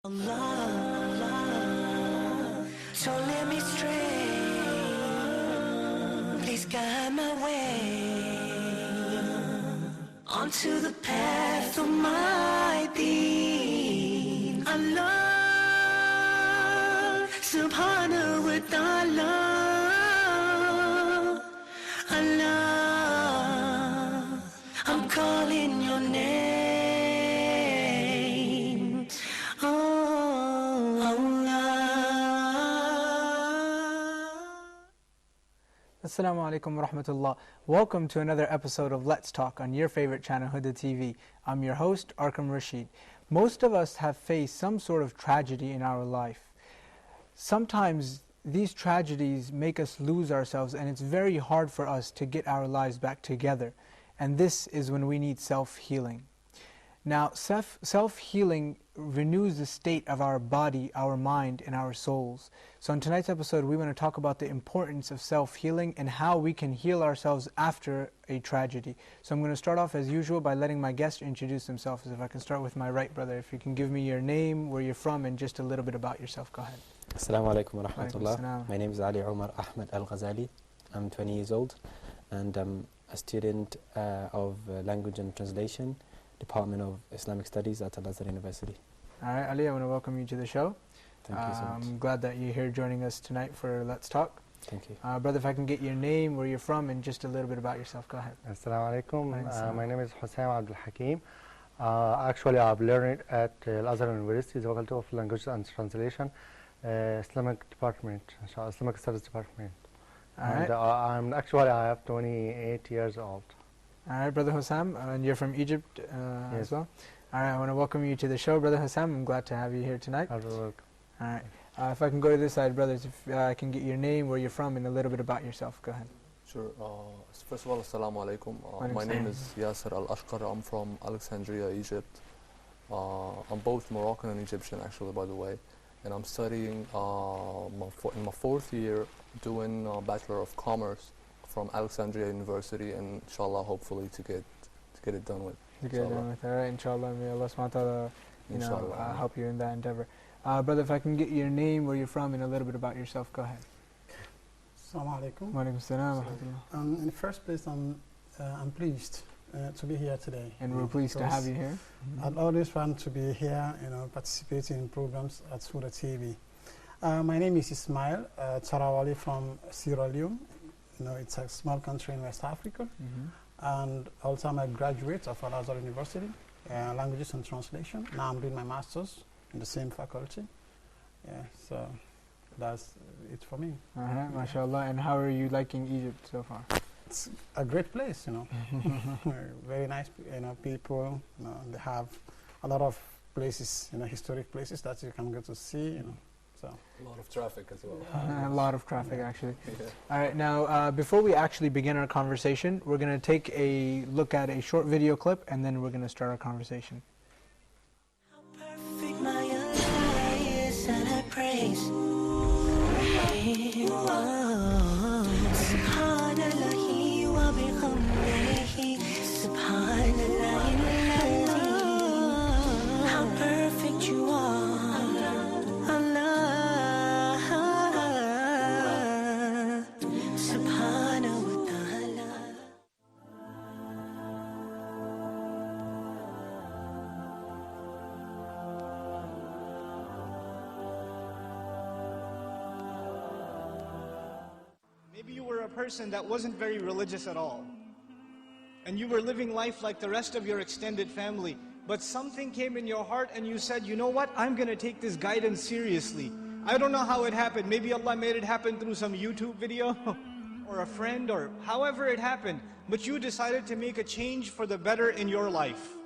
Allah, don't let me stray. Please guide my way onto the path of my deen. Allah, subhanahu wa ta'ala. Allah, I'm calling your name. Assalamu alaikum wa rahmatullah. Welcome to another episode of Let's Talk on your favorite channel, Huda TV. I'm your host, Arkham Rashid. Most of us have faced some sort of tragedy in our life. Sometimes these tragedies make us lose ourselves, and it's very hard for us to get our lives back together. And this is when we need self-healing. Now, self-healing renews the state of our body, our mind, and our souls. So in tonight's episode, we want to talk about the importance of self-healing and how we can heal ourselves after a tragedy. So I'm going to start off as usual by letting my guest introduce themselves. If I can start with my right brother, if you can give me your name, where you're from, and just a little bit about yourself. Go ahead. Assalamu alaikum wa rahmatullah. My name is Ali Omar Ahmed Al-Ghazali. I'm 20 years old and I'm a student of Language and Translation, Department of Islamic Studies at Al-Azhar University. Alright, Ali, I want to welcome you to the show. Thank you so much. I'm glad that you're here joining us tonight for Let's Talk. Thank you. Brother, if I can get your name, where you're from, and just a little bit about yourself. Go ahead. Assalamu alaikum. My name is Hussein Abdul Hakim. Actually, I've learned at Al-Azhar University, the Faculty of Language and Translation, Islamic Department, Islamic Studies Department. Alright. And I have 28 years old. Alright, Brother Hussam, and you're from Egypt Yes. as well? Alright, I want to welcome you to the show, Brother Hussam. I'm glad to have you here tonight. Welcome. Alright, if I can go to this side, brothers, if I can get your name, where you're from, and a little bit about yourself. Go ahead. Sure. First of all, assalamu alaikum. My name is Yasser Al-Ashqar. I'm from Alexandria, Egypt. I'm both Moroccan and Egyptian, actually, by the way. And I'm studying in my fourth year, doing Bachelor of Commerce from Alexandria University, and inshallah, hopefully, to get it done with. Alright, inshallah, may Allah subhanahu wa ta'ala help you in that endeavor. Brother, if I can get your name, where you're from, and a little bit about yourself. Go ahead. Assalamu alaikum. Wa alaikum salam. In the first place, I'm pleased to be here today. And we're pleased to have you here. I'd always want to be here, participating in programs at Huda TV. My name is Ismail Tarawali from Sierra Leone. It's a small country in West Africa. And also I'm a graduate of Al-Azhar University, Languages and Translation. Now I'm doing my master's in the same faculty. So that's it for me. MashaAllah. And how are you liking Egypt so far? It's a great place, very nice, people. They have a lot of places, historic places that you can go to see. So a lot of traffic as well. A lot of traffic, actually. Yeah. All right, now before we actually begin our conversation, we're going to take a look at a short video clip, and then we're going to start our conversation. How perfect my Allah is, and I praise. Subhanallahi wa bihamdihi, subhanallahi. How perfect you are. Maybe you were a person that wasn't very religious at all, and you were living life like the rest of your extended family, but something came in your heart and you said, you know what, I'm going to take this guidance seriously. I don't know how it happened. Maybe Allah made it happen through some YouTube video or a friend, or however it happened, but you decided to make a change for the better in your life.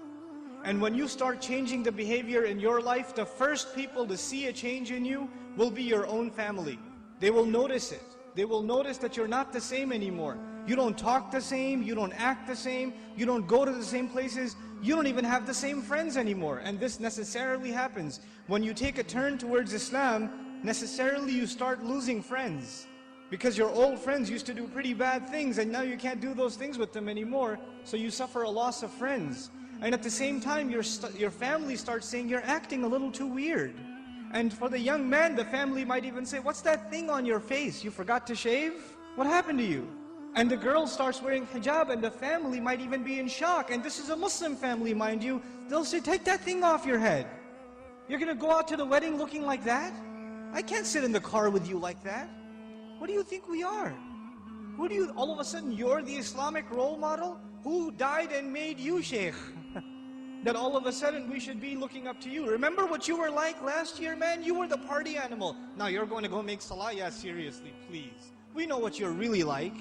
And when you start changing the behavior in your life, the first people to see a change in you will be your own family. They will notice it. They will notice that you're not the same anymore. You don't talk the same, you don't act the same, you don't go to the same places, you don't even have the same friends anymore. And this necessarily happens. When you take a turn towards Islam, necessarily you start losing friends. Because your old friends used to do pretty bad things, and now you can't do those things with them anymore, so you suffer a loss of friends. And at the same time, your family starts saying, you're acting a little too weird. And for the young man, the family might even say, what's that thing on your face? You forgot to shave? What happened to you? And the girl starts wearing hijab, and the family might even be in shock. And this is a Muslim family, mind you. They'll say, take that thing off your head. You're going to go out to the wedding looking like that? I can't sit in the car with you like that. What do you think we are? All of a sudden, you're the Islamic role model? Who died and made you, Shaykh? That all of a sudden we should be looking up to you. Remember what you were like last year, man? You were the party animal. Now you're going to go make salah? Yeah, seriously, please. We know what you're really like.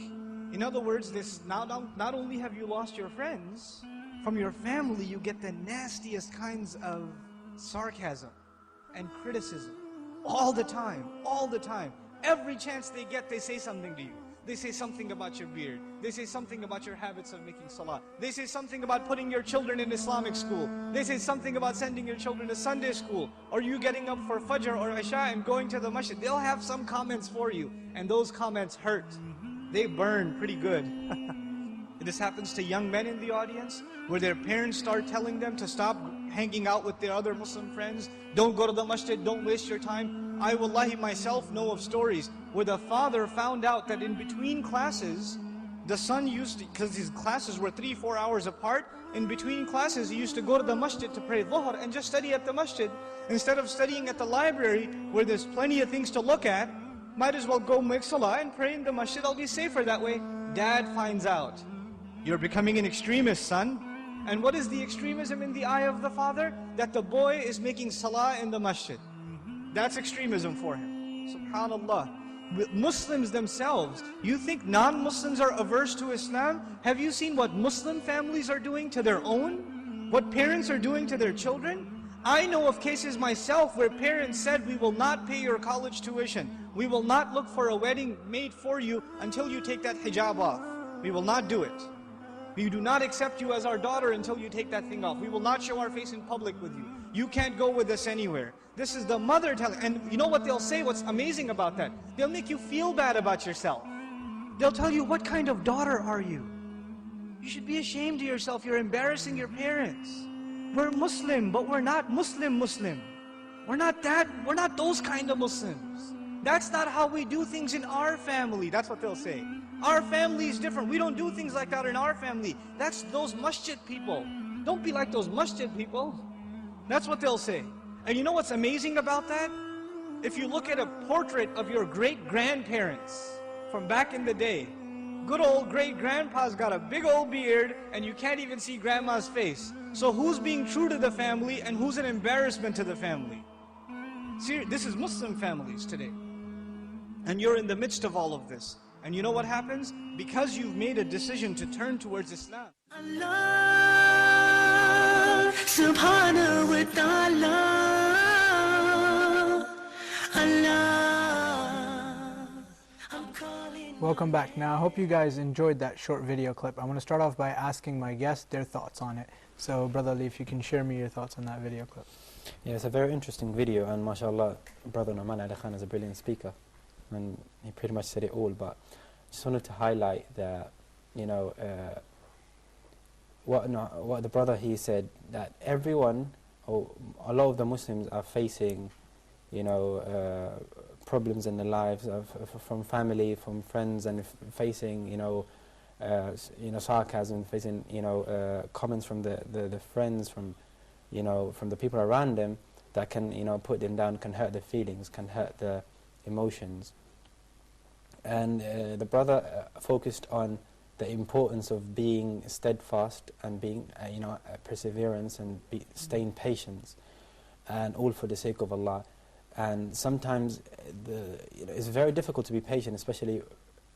In other words, not only have you lost your friends, from your family you get the nastiest kinds of sarcasm and criticism. All the time, all the time. Every chance they get, they say something to you. They say something about your beard. They say something about your habits of making salah. They say something about putting your children in Islamic school. They say something about sending your children to Sunday school, or you getting up for Fajr or Isha and going to the masjid. They'll have some comments for you, and those comments hurt. They burn pretty good. This happens to young men in the audience, where their parents start telling them to stop hanging out with their other Muslim friends. Don't go to the masjid, don't waste your time. I wallahi myself know of stories where the father found out that in between classes, the son used to, because his classes were 3-4 hours apart, in between classes he used to go to the masjid to pray dhuhr and just study at the masjid. Instead of studying at the library where there's plenty of things to look at, might as well go make salah and pray in the masjid. I'll be safer that way. Dad finds out. You're becoming an extremist, son. And what is the extremism in the eye of the father? That the boy is making salah in the masjid. That's extremism for him. SubhanAllah. Muslims themselves, you think non-Muslims are averse to Islam? Have you seen what Muslim families are doing to their own? What parents are doing to their children? I know of cases myself where parents said, we will not pay your college tuition. We will not look for a wedding made for you until you take that hijab off. We will not do it. We do not accept you as our daughter until you take that thing off. We will not show our face in public with you. You can't go with us anywhere. This is the mother telling, and you know what they'll say, what's amazing about that? They'll make you feel bad about yourself. They'll tell you, what kind of daughter are you? You should be ashamed of yourself, you're embarrassing your parents. We're Muslim, but we're not Muslim. We're not those kind of Muslims. That's not how we do things in our family, that's what they'll say. Our family is different, we don't do things like that in our family. That's those masjid people. Don't be like those masjid people. That's what they'll say. And you know what's amazing about that? If you look at a portrait of your great-grandparents from back in the day, good old great-grandpa's got a big old beard and you can't even see grandma's face. So who's being true to the family and who's an embarrassment to the family? See, this is Muslim families today. And you're in the midst of all of this. And you know what happens? Because you've made a decision to turn towards Islam. Allah, subhanahu wa ta'ala, Allah, I'm calling. Welcome back. Now I hope you guys enjoyed that short video clip. I want to start off by asking my guests their thoughts on it. So Brother Ali, if you can share me your thoughts on that video clip. Yeah, it's a very interesting video, and mashallah, Brother Nouman Ali Khan is a brilliant speaker. And he pretty much said it all, but just wanted to highlight that, you know, what the brother he said, that everyone, or a lot of the Muslims are facing, you know, problems in their lives from family, from friends, and facing, you know, sarcasm, facing, you know, comments from the friends, from, you know, from the people around them that can, you know, put them down, can hurt their feelings, can hurt the emotions. And the brother focused on the importance of being steadfast and being, you know, perseverance and staying patient, and all for the sake of Allah. And sometimes you know, it's very difficult to be patient, especially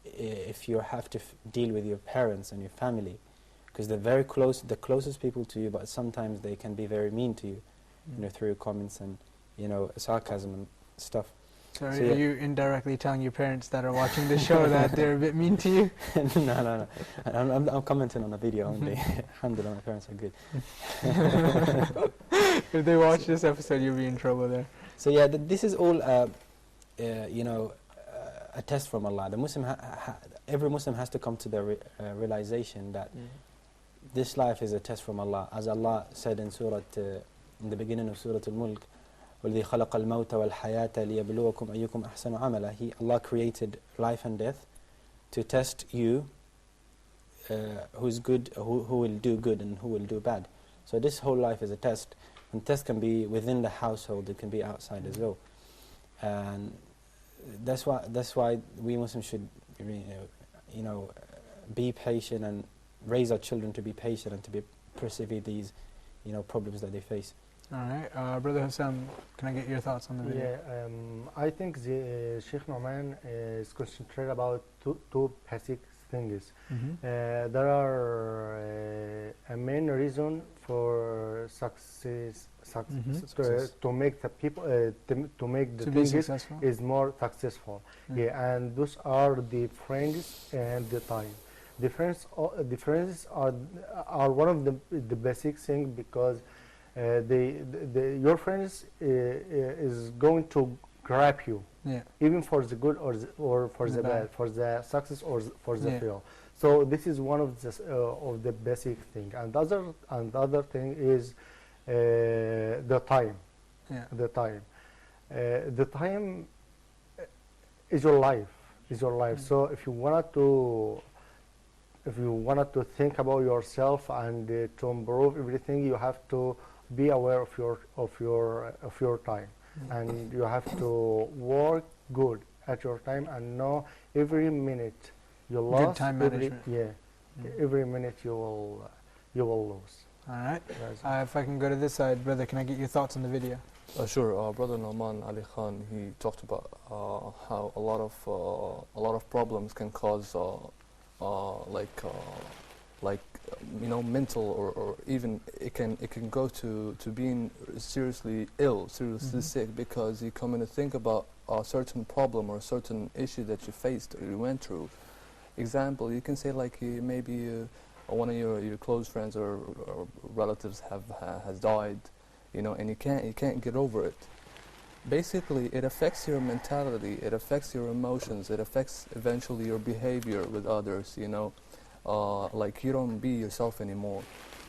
if you have to deal with your parents and your family, because they're very close, the closest people to you, but sometimes they can be very mean to you, you know, through comments and, you know, sarcasm and stuff. So are you indirectly telling your parents that are watching the show that they're a bit mean to you? No. I'm commenting on the video only. Alhamdulillah, my parents are good. If they watch this episode, you'll be in trouble there. So yeah, this is all, you know, a test from Allah. The Muslim, every Muslim has to come to the realization that this life is a test from Allah. As Allah said in in the beginning of Surah Al-Mulk, وَالَّذِي خَلَقَ الْمَوْتَ وَالْحَيَاةَ لِيَبْلُوَكُمْ أَيُّكُمْ أَحْسَنُ عَمَلًا. Allah created life and death to test you, who's good, who will do good and who will do bad. So this whole life is a test, and test can be within the household, it can be outside as well. And that's why we Muslims should, be patient and raise our children to be patient and to persevere these, problems that they face. All right, Brother Hussam, can I get your thoughts on the video? Yeah, I think the Sheikh Nouman is concentrated about two basic things. There are a main reason for success, to make the people to make the things is more successful. Yeah, and those are the friends and the time. Differences are one of the basic things, because your friends is going to grab you, even for the good or for the bad, for the success or for the fail. So this is one of the basic thing. And the other thing is the time. The time. The time is your life. So if you wanted to think about yourself and to improve everything, you have to be aware of your time, and you have to work good at your time and know every minute you lost. Good time management. Every minute you will lose. All right. If I can go to this side, brother, can I get your thoughts on the video? Sure. Brother Nouman Ali Khan, he talked about how a lot of problems can cause mental or even it can go to being seriously ill, seriously sick, because you come in to think about a certain problem or a certain issue that you faced or you went through. Example, you can say like maybe one of your close friends or relatives has died, and you can't get over it. Basically, it affects your mentality, it affects your emotions, it affects eventually your behavior with others, like you don't be yourself anymore.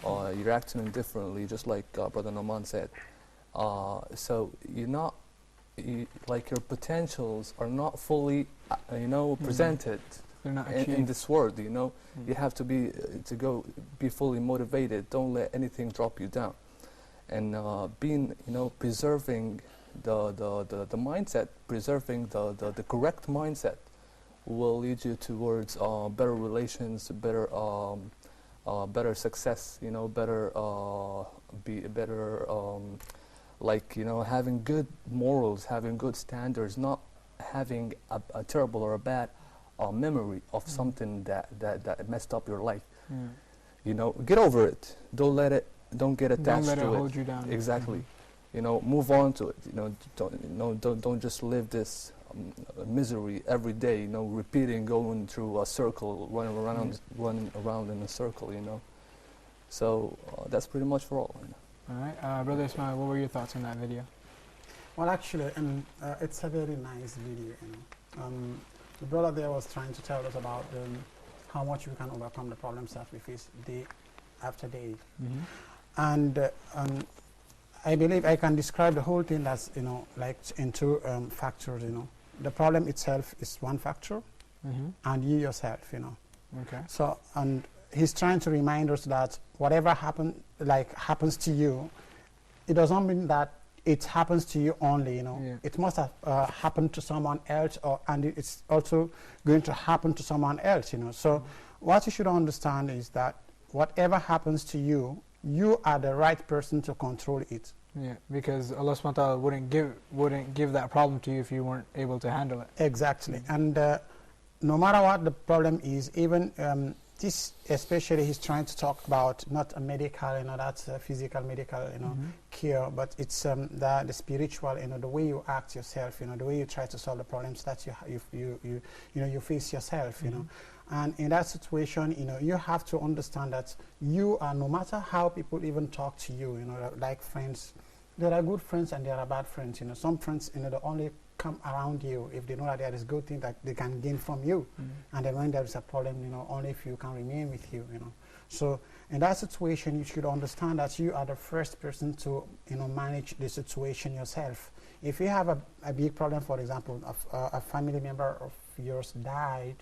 You're acting differently, just like Brother Nouman said. So like your potentials are not fully, presented in this world. You have to be fully motivated. Don't let anything drop you down, and preserving the mindset, preserving the correct mindset will lead you towards better relations, better success, having good morals, having good standards, not having a terrible or a bad memory of something that messed up your life. Get over it. Don't get attached to it. Don't let it hold you down. Exactly. Move on to it. Don't just live this misery every day, repeating, going through a circle, running around in a circle, So that's pretty much for all. All right, Brother Ismail, what were your thoughts on that video? Well, actually, it's a very nice video. The brother there was trying to tell us about how much we can overcome the problems that we face day after day, and I believe I can describe the whole thing as like in two factors. The problem itself is one factor, and you yourself. Okay. So, and he's trying to remind us that whatever happens to you, it doesn't mean that it happens to you only. It must have happened to someone else, and it's also going to happen to someone else. So, what you should understand is that whatever happens to you, you are the right person to control it. Yeah, because Allah subhanahu wa ta'ala wouldn't give that problem to you if you weren't able to handle it. Exactly. And no matter what the problem is, even this especially he's trying to talk about not a medical, that's a physical medical, cure, but it's the spiritual, the way you act yourself, the way you try to solve the problems that you face yourself, And in that situation, you have to understand that you are, no matter how people even talk to you, like friends, there are good friends and there are bad friends. Some friends, they only come around you if they know that there is good thing that they can gain from you. And then when there is a problem, only if you can remain with you, So in that situation, you should understand that you are the first person to, manage the situation yourself. If you have a big problem, for example, a family member of yours died,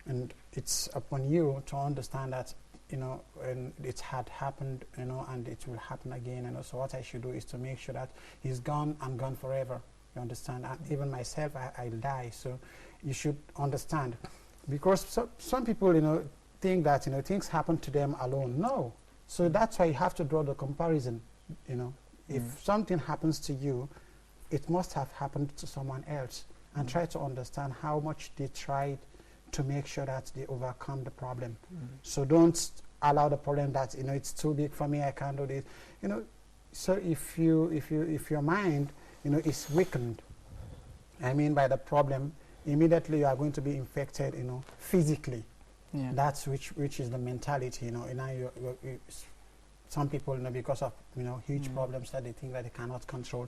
and it's upon you to understand that, and it had happened, and it will happen again, so what I should do is to make sure that he's gone and gone forever. You understand? Even myself, I'll die. So you should understand, because some people, think that things happen to them alone. No. So that's why you have to draw the comparison. If something happens to you, it must have happened to someone else, and try to understand how much they tried to make sure that they overcome the problem. So don't allow the problem that it's too big for me, I can't do this. So if your mind is weakened, by the problem, immediately you are going to be infected, physically. Yeah. That's which is the mentality. Some people, because of huge problems that they think that they cannot control,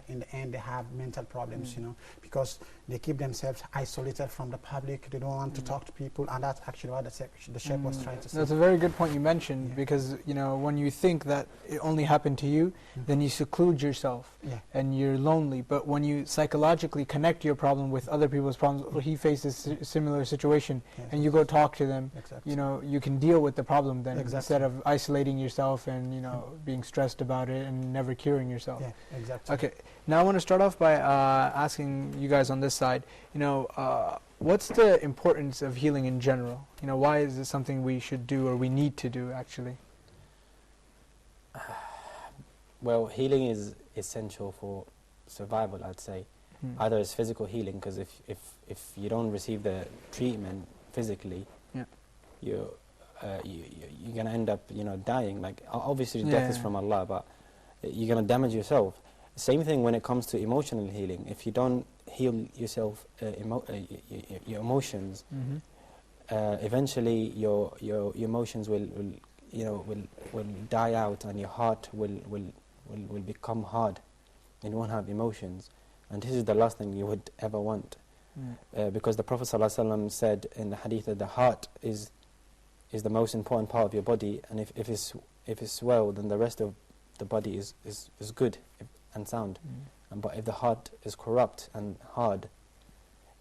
in the end they have mental problems, because they keep themselves isolated from the public. They don't want to talk to people, and that's actually what the Sheikh was trying to say. That's a very good point you mentioned, because when you think that it only happened to you, then you seclude yourself, and you're lonely. But when you psychologically connect your problem with other people's problems, or he faces a similar situation, and you go talk to them, you can deal with the problem then, instead of isolating yourself and being stressed about it and never curing yourself. Yeah, exactly. Okay, now I want to start off by asking you guys on this side, what's the importance of healing in general? Why is it something we should do or we need to do, actually? Well, healing is essential for survival, I'd say. Either it's physical healing, because if you don't receive the treatment physically, you're going to end up, dying. Like, obviously death is from Allah, but you're going to damage yourself. Same thing when it comes to emotional healing. If you don't heal yourself, your emotions, eventually your emotions will die out, and your heart will become hard, and you won't have emotions. And this is the last thing you would ever want, because the Prophet ﷺ said in the hadith that the heart is the most important part of your body, and if it's well, then the rest of the body is good and sound. But if the heart is corrupt and hard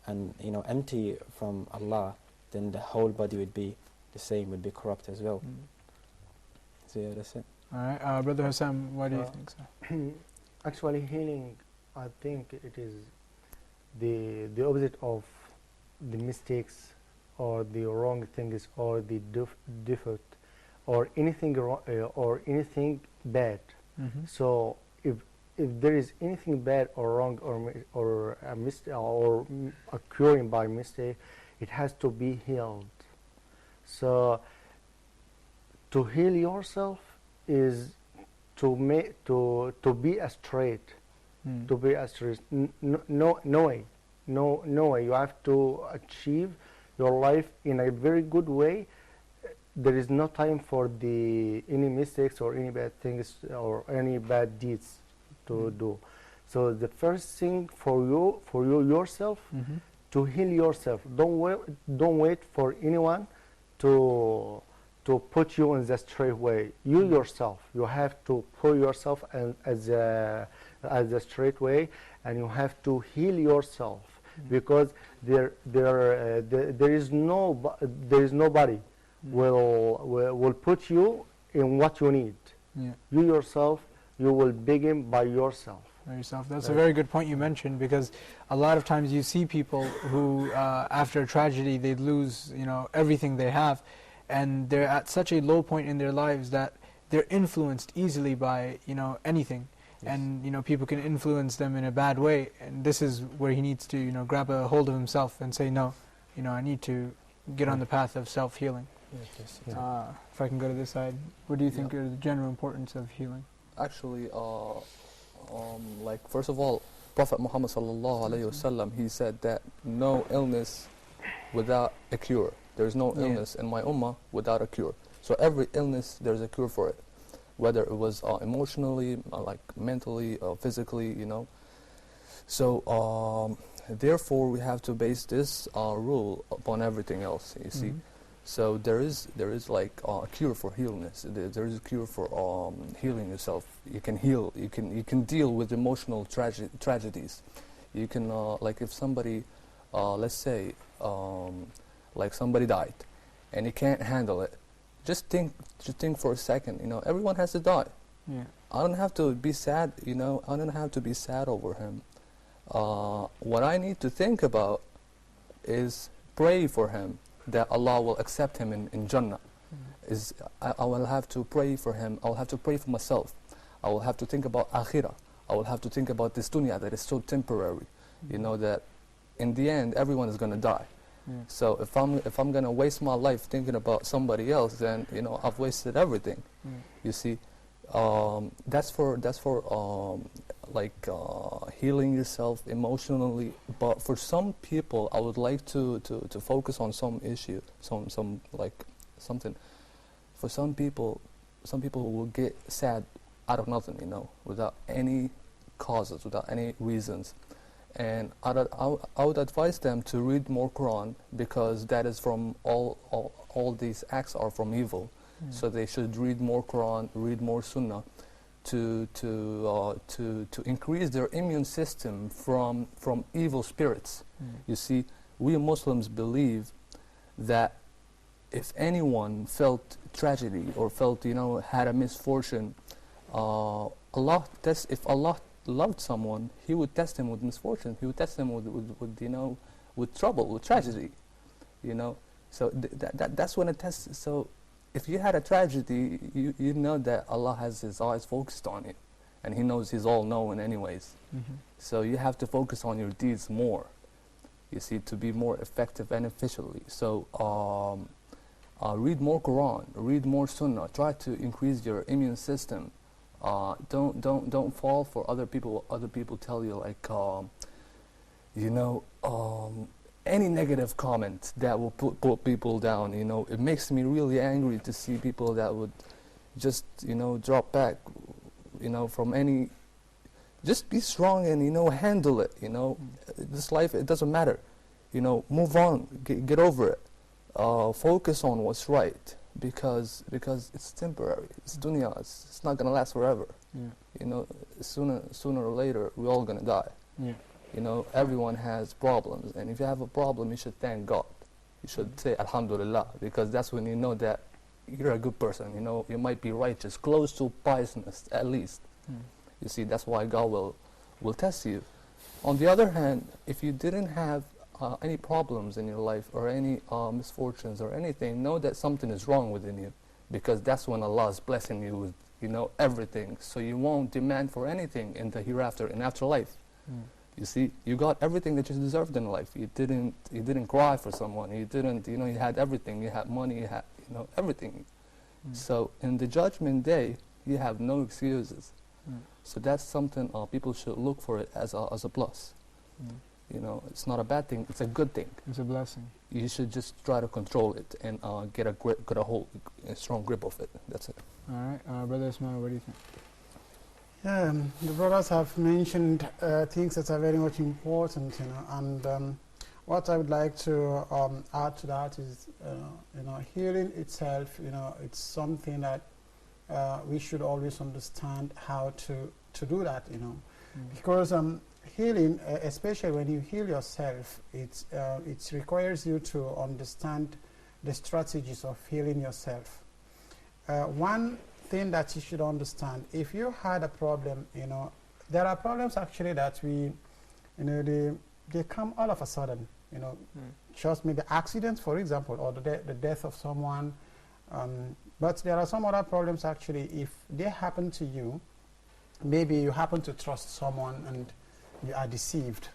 and empty from Allah, then the whole body would be the same, would be corrupt as well. So yeah, that's it. All right, Brother Hussam, why do you think so? Actually, healing, I think it is the opposite of the mistakes or the wrong things or the defect or anything wrong or anything bad. So if there is anything bad or wrong or a mistake or occurring by mistake, it has to be healed. So to heal yourself is to be a straight, to be a straight. No way. You have to achieve your life in a very good way. There is no time for any mistakes or any bad things or any bad deeds to do. So the first thing for you yourself, to heal yourself. Don't wait for anyone to put you in the straight way. You yourself, you have to put yourself as the straight way, and you have to heal yourself, because there is nobody will put you in what you need. You yourself, you will begin by yourself. That's a very good point you mentioned, because a lot of times you see people who, after a tragedy, they lose, everything they have, and they're at such a low point in their lives that they're influenced easily by, anything. And people can influence them in a bad way, and this is where he needs to grab a hold of himself and say, no, I need to get on the path of self-healing. If I can go to this side, what do you think are the general importance of healing? Actually, like, first of all, Prophet Muhammad sallallahu alaihi wasallam, he said that no illness without a cure. There is no illness in my ummah without a cure. So every illness, there's a cure for it, whether it was emotionally, like mentally, physically, So therefore, we have to base this rule upon everything else. You see. So there is like a cure for illness. There is a cure for healing yourself. You can heal. You can deal with emotional tragedies. You can like if somebody, let's say, like somebody died, and you can't handle it. Just think for a second. You know, everyone has to die. Yeah. I don't have to be sad. You know, I don't have to be sad over him. What I need to think about is pray for him, that Allah will accept him in Jannah. I will have to pray for him. I will have to pray for myself. I will have to think about akhirah. I will have to think about this dunya that is so temporary. You know, that in the end everyone is going to die. So if I'm going to waste my life thinking about somebody else, then you know I've wasted everything. You see, that's for like healing yourself emotionally. But for some people, I would like to focus on some issue, some like something. For some people will get sad out of nothing, you know, without any causes, without any reasons. And I would advise them to read more Quran, because that is from all these acts are from evil. So they should read more Quran, read more Sunnah, to increase their immune system from evil spirits. You see, we Muslims believe that if anyone felt tragedy or felt, you know, had a misfortune, if Allah loved someone, He would test him with misfortune. He would test him with you know, with trouble, with tragedy. You know, so that's when it tests. So if you had a tragedy, you know that Allah has His eyes focused on you, and He knows He's all-knowing anyways. So you have to focus on your deeds more, you see, to be more effective and efficiently. So read more Quran, read more Sunnah, try to increase your immune system. Don't fall for other people. Other people tell you like, you know, any negative comment that will put people down. You know, it makes me really angry to see people that would just, you know, drop back, you know, from any. Just be strong and, you know, handle it. You know, this life, it doesn't matter. You know, move on, get over it. Focus on what's right. Because it's temporary. It's dunya. It's not gonna last forever. You know, sooner or later we're all gonna die. You know, everyone has problems, and if you have a problem, you should thank God. You should say Alhamdulillah, because that's when you know that you're a good person. You know, you might be righteous, close to piousness at least. You see, that's why God will test you. On the other hand, if you didn't have any problems in your life or any misfortunes or anything, know that something is wrong within you, because that's when Allah is blessing you with, you know, everything. So you won't demand for anything in the hereafter, in afterlife. You see, you got everything that you deserved in life. You didn't cry for someone. You didn't, you know, you had everything. You had money. You had, you know, everything. So in the judgment day, you have no excuses. So that's something people should look for it as a plus. You know, it's not a bad thing, it's a good thing. It's a blessing. You should just try to control it and get a strong grip of it. That's it. All right, Brother Ismail, what do you think? Yeah, the brothers have mentioned things that are very much important, you know, and what I would like to add to that is, you know, healing itself, you know, it's something that we should always understand how to do that, you know, because healing, especially when you heal yourself, it requires you to understand the strategies of healing yourself. One thing that you should understand, if you had a problem, you know, there are problems actually that we, you know, they come all of a sudden, you know, just maybe accidents, for example, or the death of someone. But there are some other problems actually, if they happen to you, maybe you happen to trust someone and you are deceived.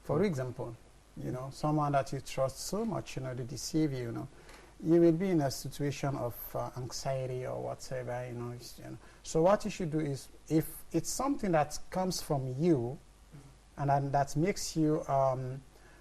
For example, you know, someone that you trust so much, you know, they deceive you, you know. You will be in a situation of anxiety or whatever, you know, So what you should do is, if it's something that comes from you and that makes you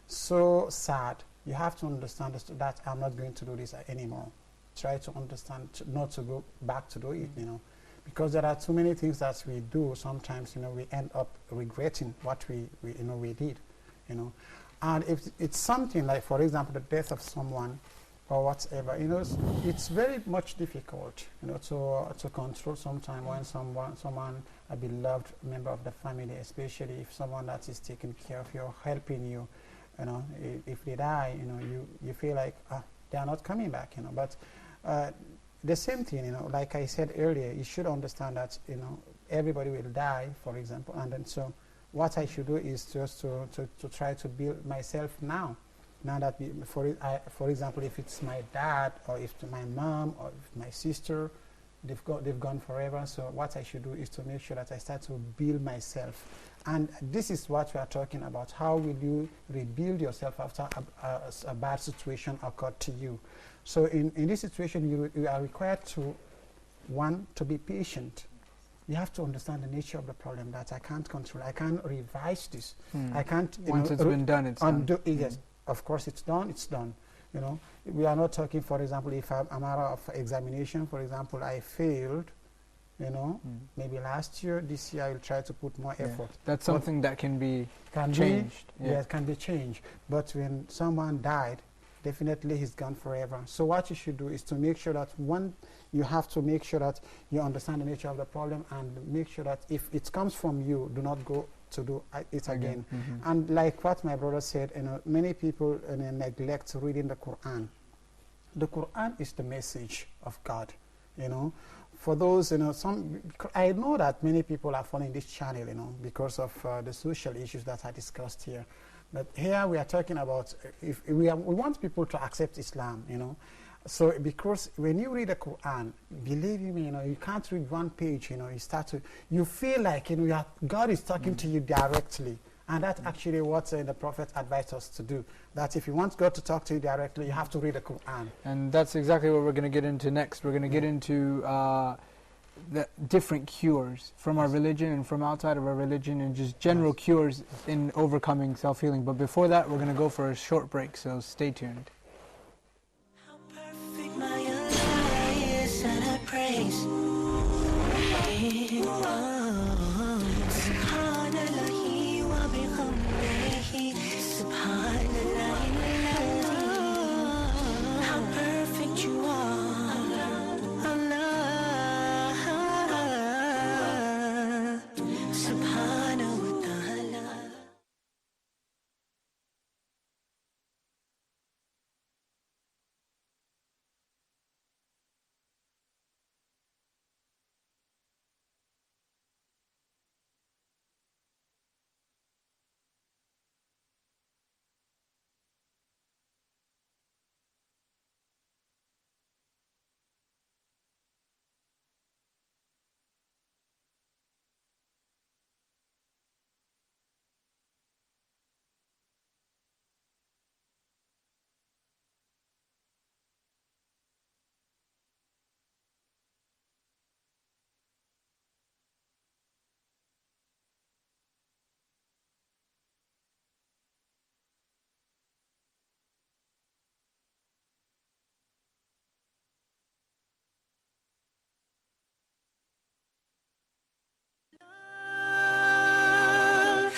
so sad, you have to understand that I'm not going to do this anymore. Try to understand, not to go back to do it, you know. Because there are too many things that we do, sometimes, you know, we end up regretting what we did, you know. And if it's something like, for example, the death of someone, or whatever. You know, it's very much difficult, you know, to control sometime when someone, a beloved member of the family, especially if someone that is taking care of you, helping you, you know, if they die, you know, you feel like they are not coming back, you know. But the same thing, you know, like I said earlier, you should understand that, you know, everybody will die, for example, and then so what I should do is just to try to build myself now. Now that, for example, if it's my dad, or if my mom, or if my sister, they've gone forever. So what I should do is to make sure that I start to build myself. And this is what we are talking about. How will you rebuild yourself after a bad situation occurred to you? So in this situation, you are required to, one, to be patient. You have to understand the nature of the problem, that I can't control. I can't revise this. I can't. Once it's been done, it's done. Yes, of course, it's done. It's done. You know, we are not talking, for example, if I'm a matter of examination, for example, I failed, you know, maybe last year, this year I will try to put more effort. That's something that can be changed. Yes, can be changed. But when someone died, definitely he's gone forever. So what you should do is to make sure that, one, you have to make sure that you understand the nature of the problem, and make sure that if it comes from you, do not go to do it again. And like what my brother said, you know, many people neglect reading the Quran. The Quran is the message of God, you know. For those, you know, I know that many people are following this channel, you know, because of the social issues that are discussed here. But here we are talking about, if we want people to accept Islam, you know. So because when you read the Quran, believe me, you know, you can't read one page, you know, you feel like, you know, God is talking to you directly. And that's actually what the Prophet advised us to do. That if you want God to talk to you directly, you have to read the Quran. And that's exactly what we're going to get into next. We're going to get into the different cures from our religion and from outside of our religion, and just general cures in overcoming self-healing. But before that, we're going to go for a short break, so stay tuned. How perfect my Allah is, and I praise Subhanallah wa bihamdihi, Subhanallah. How perfect you are, Allah, Subhanahu wa ta'ala.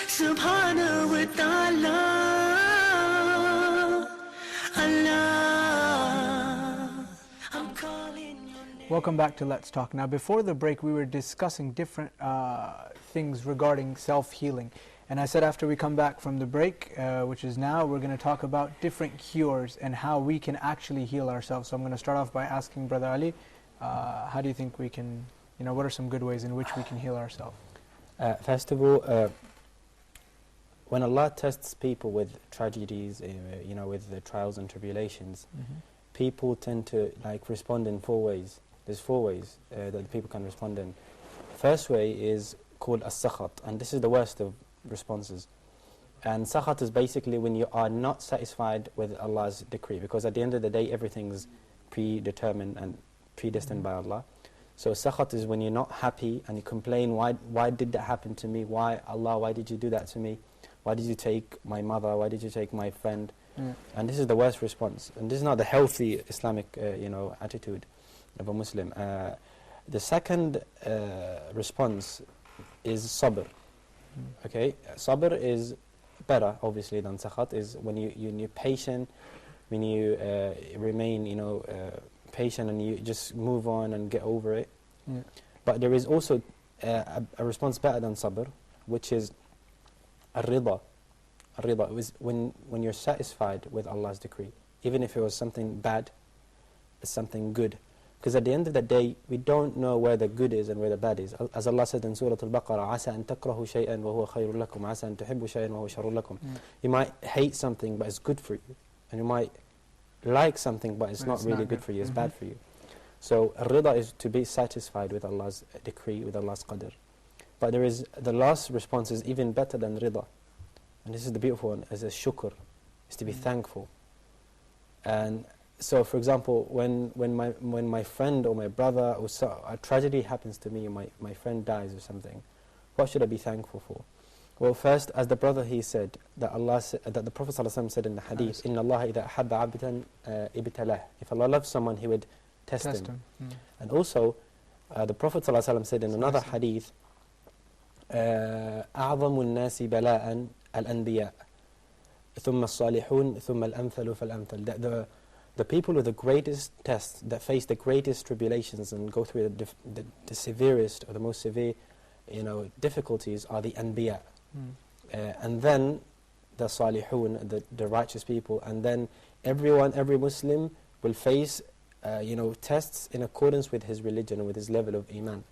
Subhanahu wa ta'ala, Allah, I'm calling your name. Welcome back to Let's Talk. Now, before the break, we were discussing different things regarding self-healing. And I said after we come back from the break, which is now, we're going to talk about different cures and how we can actually heal ourselves. So I'm going to start off by asking Brother Ali, how do you think we can, you know, what are some good ways in which we can heal ourselves? First of all, when Allah tests people with tragedies, you know, with the trials and tribulations, people tend to respond in 4 ways. There's 4 ways that people can respond in. First way is called as-sakhat, and this is the worst of responses. And sakhat is basically when you are not satisfied with Allah's decree, because at the end of the day, everything's predetermined and predestined by Allah. So sakhat is when you're not happy and you complain, why did that happen to me? Why, Allah, why did you do that to me? Why did you take my mother? Why did you take my friend? And this is the worst response. And this is not the healthy Islamic you know, attitude of a Muslim. The second response is sabr. Okay, sabr is better, obviously, than sakhat. Is when you're patient, when you remain, patient, and you just move on and get over it. Yeah. But there is also a response better than sabr, which is ar-rida. Ar-rida is when you're satisfied with Allah's decree, even if it was something bad, it's something good. Because at the end of the day, we don't know where the good is and where the bad is. As Allah said in Surah Al-Baqarah, عَسَى أَن تَكْرَهُ شَيْئًا وَهُوَ خَيْرٌ لَكُمْ عَسَى أَن تُحِبُّ شَيْئًا وَهُوَ شَرٌ لَكُمْ. You might hate something, but it's good for you. And you might like something, but it's not really good for you, it's bad for you. So, rida is to be satisfied with Allah's decree, with Allah's qadr. But there is, the last response is even better than rida. And this is the beautiful one, is a shukr, is to be thankful. And so, for example, when my friend or my brother, or a tragedy happens to me, my friend dies or something, what should I be thankful for? Well, first, as the brother, he said, that the Prophet ﷺ said in the hadith, إِنَّ اللَّهَ إِذَا أَحَبَّ عَبْدًا إِبْتَلَاهُ. If Allah loves someone, He would test him. And also, the Prophet ﷺ said in another hadith, أَعْظَمُ النَّاسِ بَلَاءً الْأَنْبِيَاء ثُمَّ الصَّالِحُونَ ثُمَّ الْأَمْثَلُ فَالْأَمْثَلُ. The people with the greatest tests, that face the greatest tribulations and go through the severest or the most severe, difficulties, are the anbiya. And then the salihun, the righteous people, and then every Muslim will face tests in accordance with his religion and with his level of iman.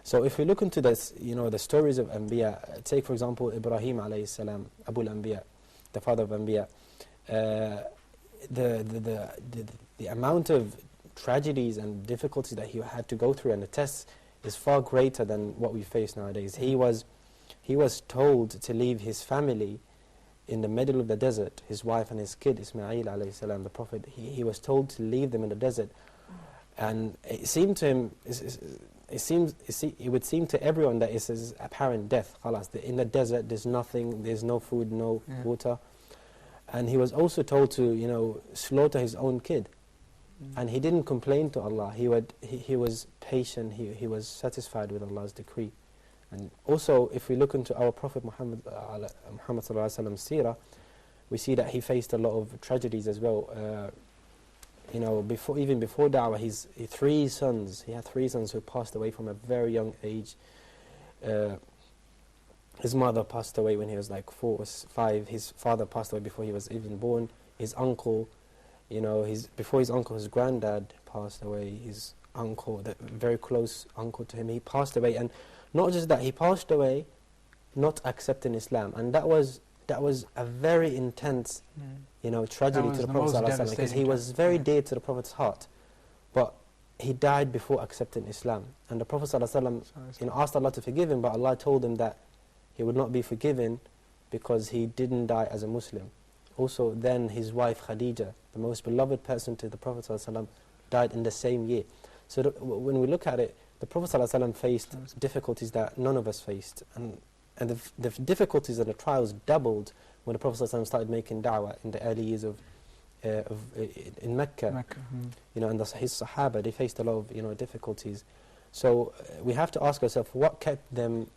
So if we look into this, the stories of anbiya, take for example Ibrahim alayhi salam, Abul Anbiya, the father of anbiya. The amount of tragedies and difficulties that he had to go through and the tests is far greater than what we face nowadays. He was told to leave his family in the middle of the desert, his wife and his kid Ismail alayhi salam, the Prophet. He was told to leave them in the desert, and it seemed to him, it would seem to everyone that it's his apparent death. In the desert, there's nothing, there's no food, no water. And he was also told to, slaughter his own kid. And he didn't complain to Allah. He was patient. He was satisfied with Allah's decree. And also, if we look into our Prophet Muhammad sallallahu alaihi wasallam's seerah, we see that he faced a lot of tragedies as well. Even before da'wah, he had 3 sons who passed away from a very young age. His mother passed away when he was like 4 or 5. His father passed away before he was even born. His uncle, before his uncle, his granddad passed away. His uncle, the very close uncle to him, he passed away. And not just that, he passed away not accepting Islam. And that was a very intense, tragedy to the Prophet ﷺ, because he was very dear to the Prophet's heart. But he died before accepting Islam. And the Prophet ﷺ, asked Allah to forgive him, but Allah told him that he would not be forgiven because he didn't die as a Muslim. Also, then his wife Khadija, the most beloved person to the Prophet ﷺ, died in the same year. So when we look at it, the Prophet ﷺ faced difficulties that none of us faced. And the difficulties and the trials doubled when the Prophet ﷺ started making da'wah in the early years in Mecca. And his Sahaba, they faced a lot of difficulties. So we have to ask ourselves, what kept them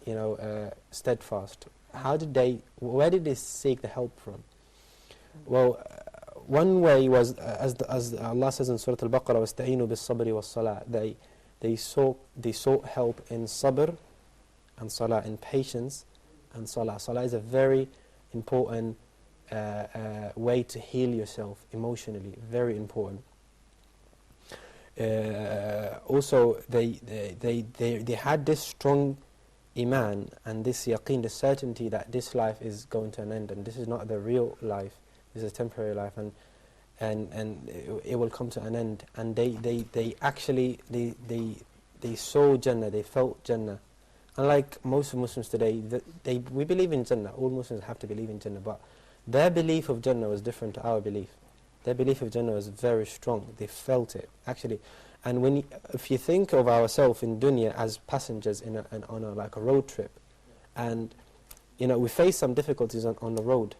steadfast? Where did they seek the help from? Well, one way was, as Allah says in Surah Al-Baqarah, وَاسْتَعِينُوا بِالصَّبْرِ وَالصَّلَاةِ. They sought help in sabr and salah, in patience and salah. Salah is a very important way to heal yourself emotionally, very important. Also, they had this strong iman and this yaqeen, the certainty that this life is going to an end, and this is not the real life, this is a temporary life, and it will come to an end. And they actually saw Jannah, they felt Jannah. Unlike most Muslims today, we believe in Jannah. All Muslims have to believe in Jannah, but their belief of Jannah was different to our belief. Their belief of Jannah was very strong. They felt it, actually. And if you think of ourselves in dunya as passengers on a road trip, and we face some difficulties on the road,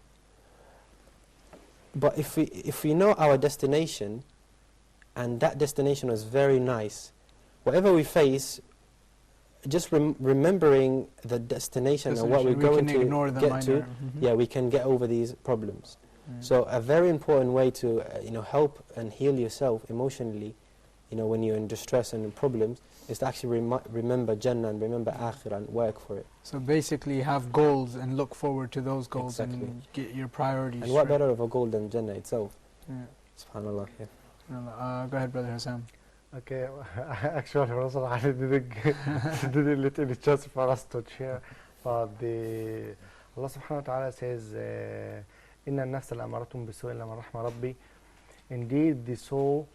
but if we know our destination, and that destination was very nice, whatever we face, just remembering the destination and what we're going to get to, we can get over these problems. So a very important way to help and heal yourself emotionally, when you're in distress and in problems, is to actually remember Jannah and remember Akhirah and work for it. So basically have goals and look forward to those goals and get your priorities And what better of a goal than Jannah itself? SubhanAllah. Go ahead, Brother Hussam. Okay, actually, Rasul Ali didn't let any chance for us to share. But Allah subhanahu wa ta'ala says, إِنَّ النَّفْسَ لَأَمَارَةٌ بِالسُّوءِ إِلَّا مَا رَحِمَ رَبِّي. Indeed, the soul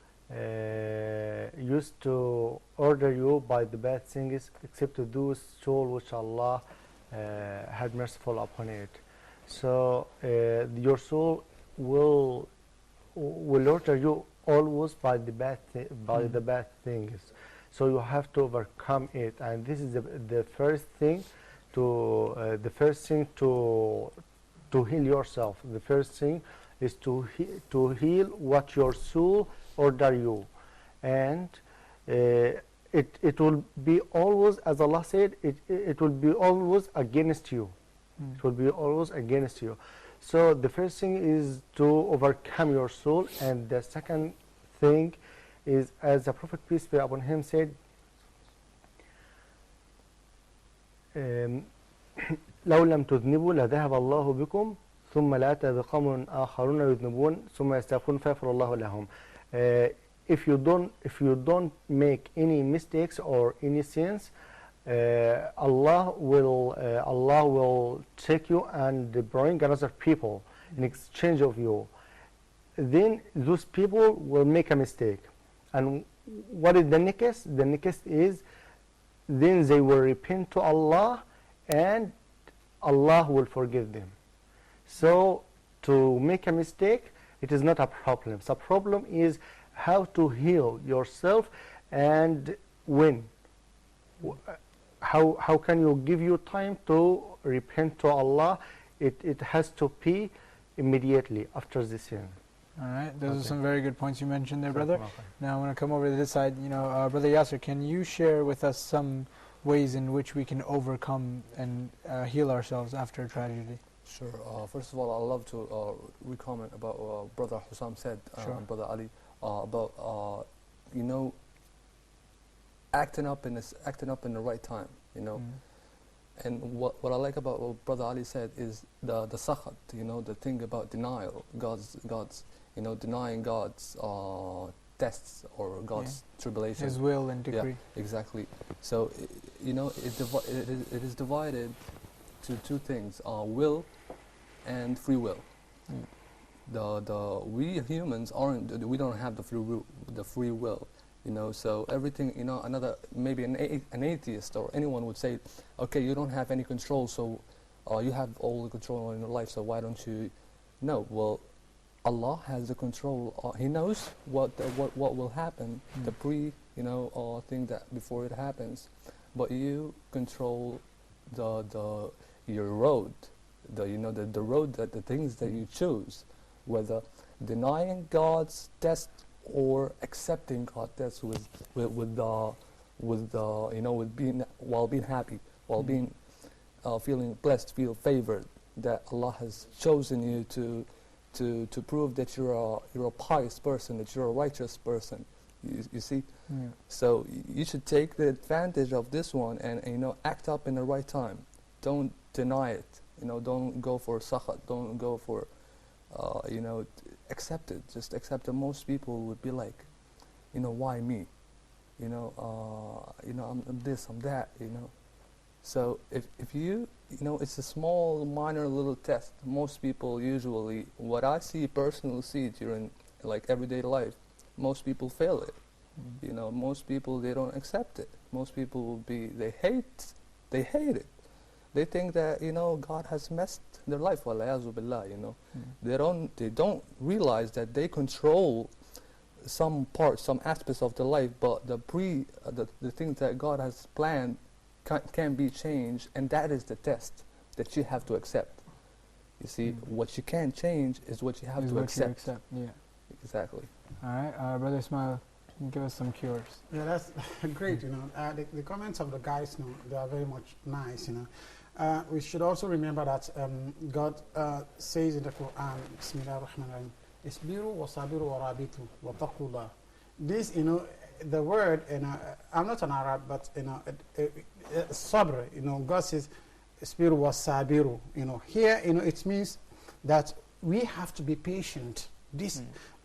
used to order you by the bad things, except to those soul which Allah had merciful upon it. So your soul will order you always by the bad the bad things. So you have to overcome it, and this is the first thing to heal yourself. The first thing is to heal what your soul order you, and it will be always, as Allah said, it will be always against you. It will be always against you. So the first thing is to overcome your soul, and the second thing is, as the Prophet, peace be upon him, said, لو لم تذنبوا لذهب الله بكم ثم لا بقوم آخرون يذنبون ثم يستغفرون فيغفر الله لهم. If you don't make any mistakes or any sins, Allah will take you and bring another people in exchange of you. Then those people will make a mistake, and what is the next? The next is, then they will repent to Allah, and Allah will forgive them. So to make a mistake, it is not a problem. The problem is how to heal yourself and when. How can you give you time to repent to Allah? It has to be immediately after the sin. All right, those are some very good points you mentioned there, brother. Now I want to come over to this side. Brother Yasser, can you share with us some ways in which we can overcome and heal ourselves after a tragedy? Sure. First of all, I'd love to re-comment about what Brother Hussam said, Brother Ali, about acting up in the right time. And what I like about what Brother Ali said is the sakhat, the thing about denial, God's denying God's tests or God's tribulation. His will and decree. Yeah, exactly. So it is divided to two things: will and free will. We humans we don't have the free will. So everything, maybe an atheist or anyone would say, okay, you don't have any control, so you have all the control in your life, so why don't you? No, well, Allah has the control. He knows what will happen, the thing that before it happens, but you control your road, the road, that the things that you choose, whether denying God's test or accepting God's test with being, while being happy, while being feeling blessed, feel favored that Allah has chosen you to prove that you're a pious person, that you're a righteous person. You see? So you should take the advantage of this one and act up in the right time. Don't deny it. Don't go for sakhat. Don't go for accept it. Just accept it. Most people would be like, why me? I'm this, I'm that. So if you it's a small, minor little test. Most people usually, what I personally see during like everyday life, most people fail it. Most people, they don't accept it. Most people will they hate it. They think that God has messed their life. Wal-'iyadhu billah, They don't realize that they control some parts, some aspects of their life, but the things that God has planned can be changed, and that is the test that you have to accept. You see, what you can't change is what you have to accept. Yeah. Exactly. All right, Brother Ismail, give us some cures. Yeah, that's great. The comments of the guys, they are very much nice. We should also remember that God says in the Quran, Bismillah ar-Rahman ar-Rahim, Isbiru wa sabiru wa rabitu wa taqullah. This, the word, I'm not an Arab, but, sabr, God says, Isbiru wa sabiru. Here, it means that we have to be patient.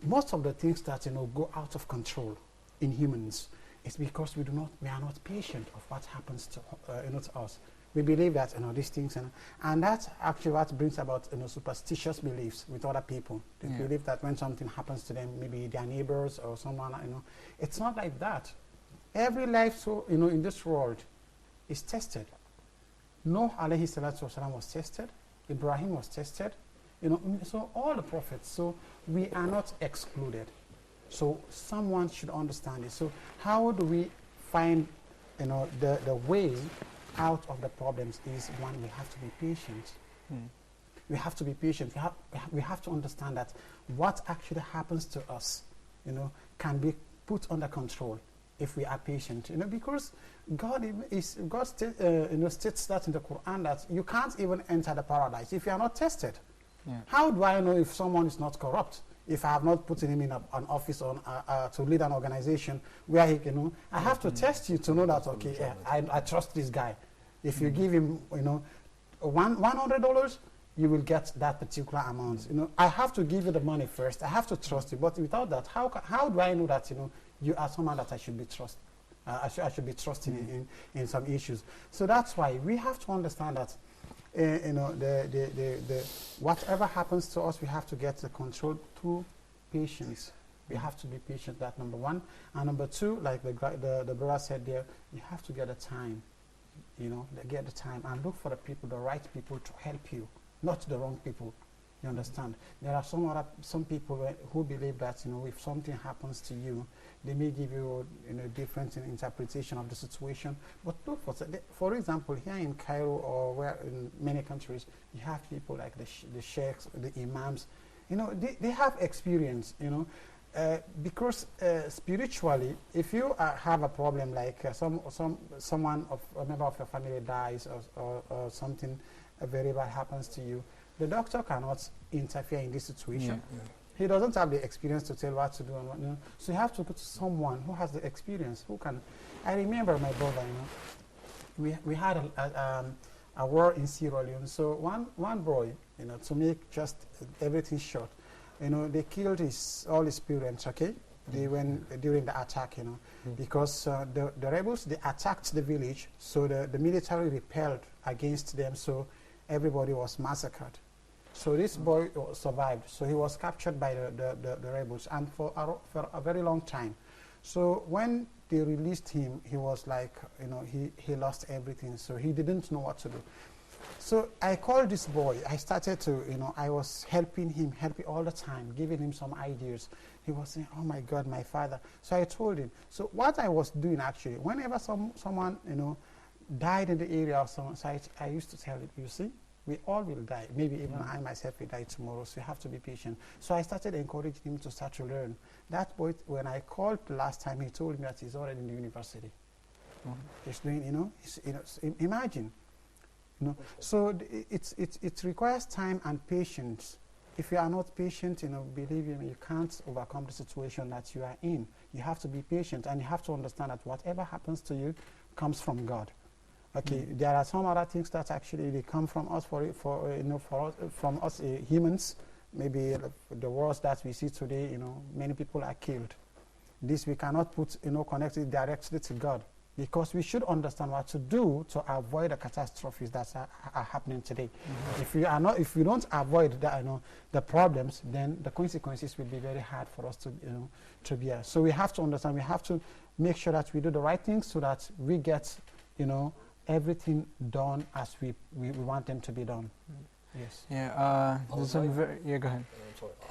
Most of the things that, go out of control in humans, it's because we are not patient of what happens to, to us. We believe that these things, and that's actually what brings about superstitious beliefs with other people. They believe that when something happens to them, maybe their neighbors or someone, it's not like that. Every life, so in this world, is tested. Noah alayhi salatu wasalam was tested. Ibrahim was tested. So all the prophets. So we are not excluded. So someone should understand it. So how do we find, the way out of the problems is, one, we have to be patient. We have to be patient. We have to understand that what actually happens to us, can be put under control if we are patient. Because God states that in the Quran that you can't even enter the paradise if you are not tested. How do I know if someone is not corrupt? If I have not put him in an office on to lead an organization where he can, I have to test you to know that, okay, I trust this guy. If you give him, $100, you will get that particular amount. I have to give you the money first. I have to trust you. But without that, how do I know that you are someone that I should be trust? I should be trusting in some issues. So that's why we have to understand that. Whatever happens to us, we have to get the control through patience. We have to be patient. That's number one. And number two, like the brother said there, you have to get the time. Get the time and look for the right people to help you, not the wrong people. You understand? There are some people who believe that if something happens to you, they may give you different interpretation of the situation. But look for example, here in Cairo or where in many countries, you have people like the sheikhs, the imams. They have experience. Because spiritually, if you have a problem like a member of your family dies or something very bad happens to you, the doctor cannot interfere in this situation. He doesn't have the experience to tell what to do and what. So you have to go to someone who has the experience, who can. I remember my brother. We had a war in Sierra Leone. So one boy, to make just everything short, they killed all his parents. Okay, they went during the attack. Because the rebels, they attacked the village. So the military repelled against them. So everybody was massacred. So this boy survived. So he was captured by the rebels, and for a very long time. So when they released him, he was like, he lost everything. So he didn't know what to do. So I called this boy. I started to, I was helping him all the time, giving him some ideas. He was saying, oh my God, my father. So I told him. So what I was doing actually, whenever someone, died in the area of some site, I used to tell him, you see, we all will die. Maybe even I myself will die tomorrow, so you have to be patient. So I started encouraging him to start to learn. That boy, when I called the last time, he told me that he's already in the university. He's doing, imagine. So it requires time and patience. If you are not patient, believe me, you can't overcome the situation that you are in. You have to be patient, and you have to understand that whatever happens to you comes from God. Okay, there are some other things that actually they come from us from us humans. Maybe the wars that we see today, many people are killed. This we cannot connect it directly to God, because we should understand what to do to avoid the catastrophes that are happening today. If you don't avoid the problems, then the consequences will be very hard for us to bear. So we have to understand. We have to make sure that we do the right things so that we get everything done as we want them to be done. Yes. Yeah. Go ahead. Sorry.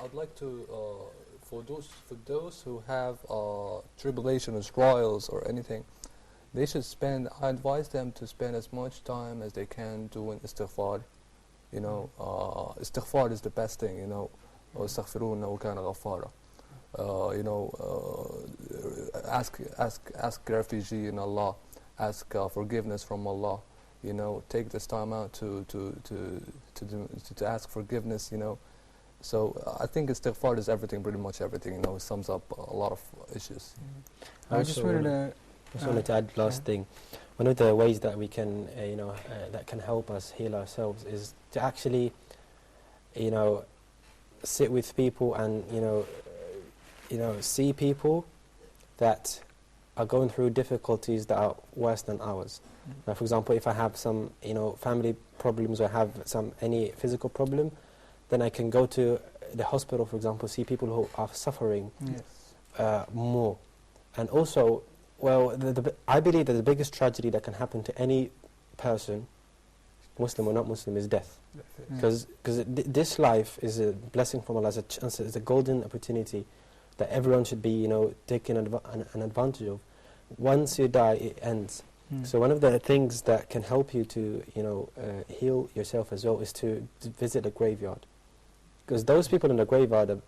I'd like to for those who have tribulations, trials, or anything, they should I advise them to spend as much time as they can doing istighfar. Istighfar is the best thing. وَاسْتَغْفِرُونَ وَكَانَ غَفَّارًا. Ask refuge in Allah. Ask forgiveness from Allah. you know, take this time out to ask forgiveness, you know. So I think istighfar is everything, pretty much everything, you know. It sums up a lot of issues. I just wanted to add last thing. One of the ways that we can, that can help us heal ourselves is to actually, you know, sit with people and, see people that are going through difficulties that are worse than ours. Now, for example, if I have some, family problems or have any physical problem, then I can go to the hospital, for example, see people who are suffering more. And also, well, I believe that the biggest tragedy that can happen to any person, Muslim or not Muslim, is death. Because this life is a blessing from Allah, it's a golden opportunity that everyone should be, taking an advantage of. Once you die, it ends. So one of the things that can help you to, heal yourself as well is to visit a graveyard. Because those people in the graveyard are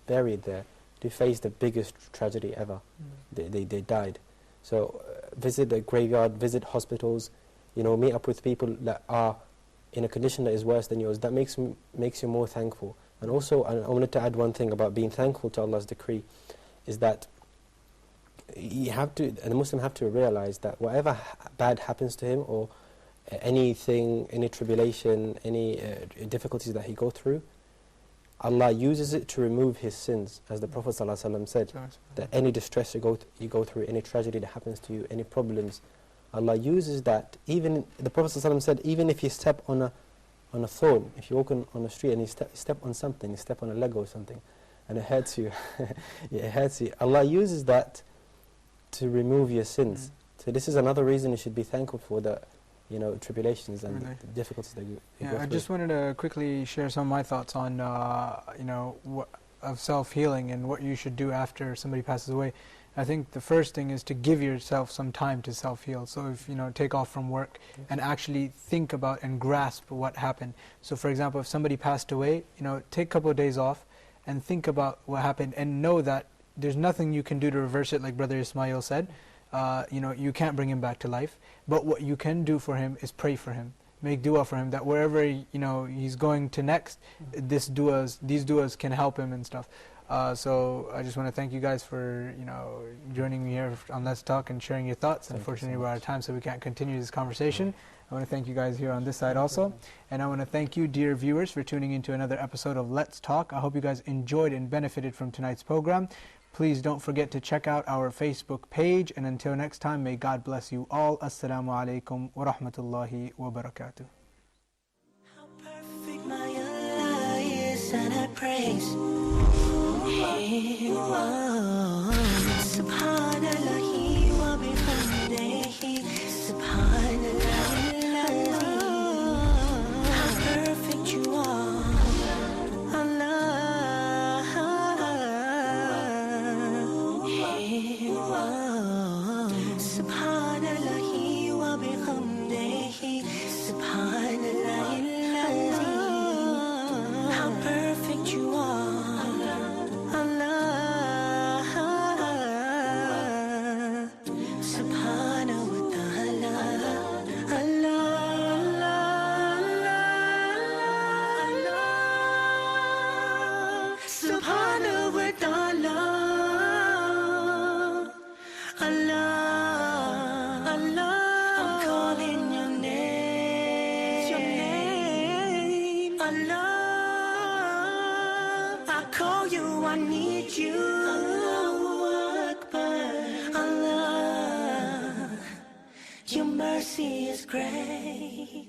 buried there, they face the biggest tragedy ever. They died. So visit the graveyard, visit hospitals, meet up with people that are in a condition that is worse than yours. That makes you more thankful. And also, I wanted to add one thing about being thankful to Allah's decree, is that the Muslim have to realize that whatever bad happens to him, or anything, any tribulation, any difficulties that he go through, Allah uses it to remove his sins, as the Prophet ﷺ said, that any distress you go through, any tragedy that happens to you, any problems, Allah uses that. Even the Prophet ﷺ said, even if you step on a thorn, if you walk on the street and you step on something, you step on a leg or something, and it hurts you, it hurts you. Allah uses that to remove your sins. So this is another reason you should be thankful for the tribulations and the difficulties that you go through. I just wanted to quickly share some of my thoughts on of self-healing and what you should do after somebody passes away. I think the first thing is to give yourself some time to self-heal. So if take off from work and actually think about and grasp what happened. So for example, if somebody passed away, take a couple of days off and think about what happened, and know that there's nothing you can do to reverse it, like Brother Ismail said. You can't bring him back to life, but what you can do for him is pray for him, make dua for him, that wherever he's going to next, these duas can help him and stuff. So I just want to thank you guys for joining me here on Let's Talk and sharing your thoughts. Unfortunately, we're out of time, so we can't continue this conversation. I want to thank you guys here on this side also, and I want to thank you, dear viewers, for tuning into another episode of Let's Talk. I hope you guys enjoyed and benefited from tonight's program. Please don't forget to check out our Facebook page, and until next time, may God bless you all. Assalamu alaikum wa rahmatullahi wa barakatuh. How perfect my Allah is, and I praise Him. Subhanallahi wa bihamdihi, subhanallah al-azim. How perfect you are, Allah. Subhanallahi wa bihamdihi, subhanallah al-azim. How perfect you are, Allah. Subhanahu wa ta'ala, Allah, Allah. Subhanahu wa ta'ala, Allah, Allah, I'm calling your name, Allah, I call you, I need you, Allahu Akbar, Allah, your mercy is great.